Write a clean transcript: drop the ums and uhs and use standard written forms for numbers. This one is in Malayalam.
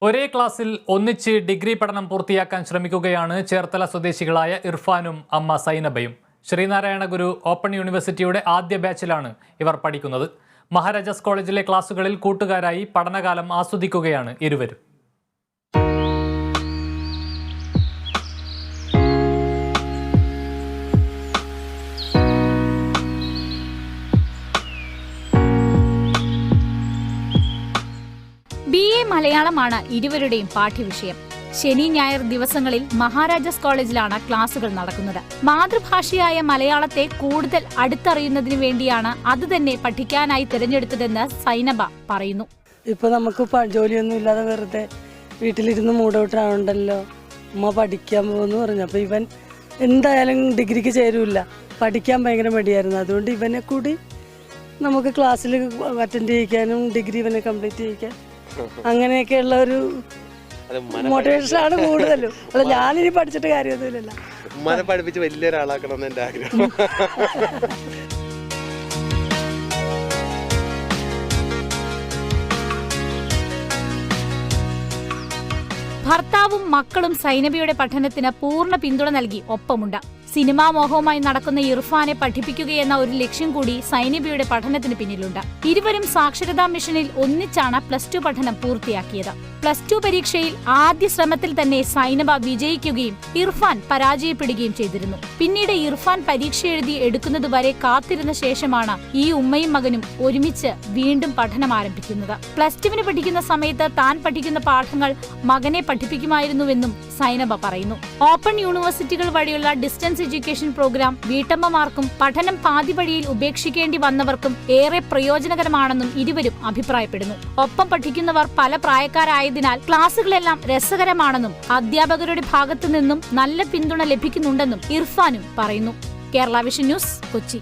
ഒരേ ക്ലാസ്സിൽ ഒന്നിച്ച് ഡിഗ്രി പഠനം പൂർത്തിയാക്കാൻ ശ്രമിക്കുകയാണ് ചേർത്തല സ്വദേശികളായ ഇർഫാനും അമ്മ സൈനബയും. ശ്രീനാരായണ ഗുരു ഓപ്പൺ യൂണിവേഴ്സിറ്റിയുടെ ആദ്യ ബാച്ചിലാണ് ഇവർ പഠിക്കുന്നത്. മഹാരാജാസ് കോളേജിലെ ക്ലാസുകളിൽ കൂട്ടുകാരായി പഠനകാലം ആസ്വദിക്കുകയാണ് ഇരുവരും. BA മലയാളമാണ് ഇരുവരുടെയും പാഠ്യവിഷയം. ശനി ഞായർ ദിവസങ്ങളിൽ മഹാരാജാസ് കോളേജിലാണ് ക്ലാസുകൾ നടക്കുന്നത്. മാതൃഭാഷയായ മലയാളത്തെ കൂടുതൽ അടുത്തറിയുന്നതിന് വേണ്ടിയാണ് അത് തന്നെ പഠിക്കാനായി തിരഞ്ഞെടുത്തതെന്ന് സൈനബ പറയുന്നു. ഇപ്പൊ നമുക്ക് ജോലിയൊന്നും ഇല്ലാതെ വെറുതെ വീട്ടിലിരുന്ന് മൂഡൗട്ട് ആവണ്ടല്ലോ, ഉമ്മ പഠിക്കാൻ പോകുന്നു പറഞ്ഞു. അപ്പൊ ഇവൻ എന്തായാലും ഡിഗ്രിക്ക് ചേരൂല്ല, പഠിക്കാൻ ഭയങ്കര മടിയായിരുന്നു. അതുകൊണ്ട് ഇവനെ കൂടി നമുക്ക് ക്ലാസ്സിൽ അറ്റൻഡ് ചെയ്യിക്കാനും ഡിഗ്രി ഇവനെ കംപ്ലീറ്റ് ചെയ്യിക്കാൻ അങ്ങനെയൊക്കെയുള്ള ഒരു മോട്ടിവേഷനാണ് കൂടുതലും. അല്ല, ഞാനിനി പഠിച്ചിട്ട് കാര്യമൊന്നുമില്ലല്ലോ, ഉമ്മാനെ പഠിപ്പിച്ച് വലിയൊരാളാക്കണം എന്ന് എൻ്റെ ആഗ്രഹം. ഭർത്താവും മക്കളും സൈനബയുടെ പഠനത്തിന് പൂർണ്ണ പിന്തുണ നൽകി ഒപ്പമുണ്ട്. സിനിമാ മോഹവുമായി നടക്കുന്ന ഇർഫാനെ പഠിപ്പിക്കുകയെന്ന ഒരു ലക്ഷ്യം കൂടി സൈനബയുടെ പഠനത്തിന് പിന്നിലുണ്ട്. ഇരുവരും സാക്ഷരതാ മിഷനിൽ ഒന്നിച്ചാണ് +2 പഠനം പൂർത്തിയാക്കിയത്. +2 പരീക്ഷയിൽ ആദ്യ ശ്രമത്തിൽ തന്നെ സൈനബ വിജയിക്കുകയും ഇർഫാൻ പരാജയപ്പെടുകയും ചെയ്തിരുന്നു. പിന്നീട് ഇർഫാൻ പരീക്ഷ എഴുതി എടുക്കുന്നതുവരെ കാത്തിരുന്ന ശേഷമാണ് ഈ ഉമ്മയും മകനും ഒരുമിച്ച് വീണ്ടും പഠനം ആരംഭിക്കുന്നത്. +2 പഠിക്കുന്ന സമയത്ത് താൻ പഠിക്കുന്ന പാഠങ്ങൾ മകനെ പഠിപ്പിക്കുമായിരുന്നുവെന്നും സൈനബ പറയുന്നു. ഓപ്പൺ യൂണിവേഴ്സിറ്റികൾ വഴിയുള്ള ഡിസ്റ്റൻസ് എഡ്യൂക്കേഷൻ പ്രോഗ്രാം വീട്ടമ്മമാർക്കും പഠനം പാതി വഴിയിൽ ഉപേക്ഷിക്കേണ്ടി വന്നവർക്കും ഏറെ പ്രയോജനകരമാണെന്നും ഇരുവരും അഭിപ്രായപ്പെടുന്നു. ഒപ്പം പഠിക്കുന്നവർ പല പ്രായക്കാരായതിനാൽ ക്ലാസുകളെല്ലാം രസകരമാണെന്നും അധ്യാപകരുടെ ഭാഗത്തു നിന്നും നല്ല പിന്തുണ ലഭിക്കുന്നുണ്ടെന്നും ഇർഫാനും പറയുന്നു. Kerala vision news, Kochi.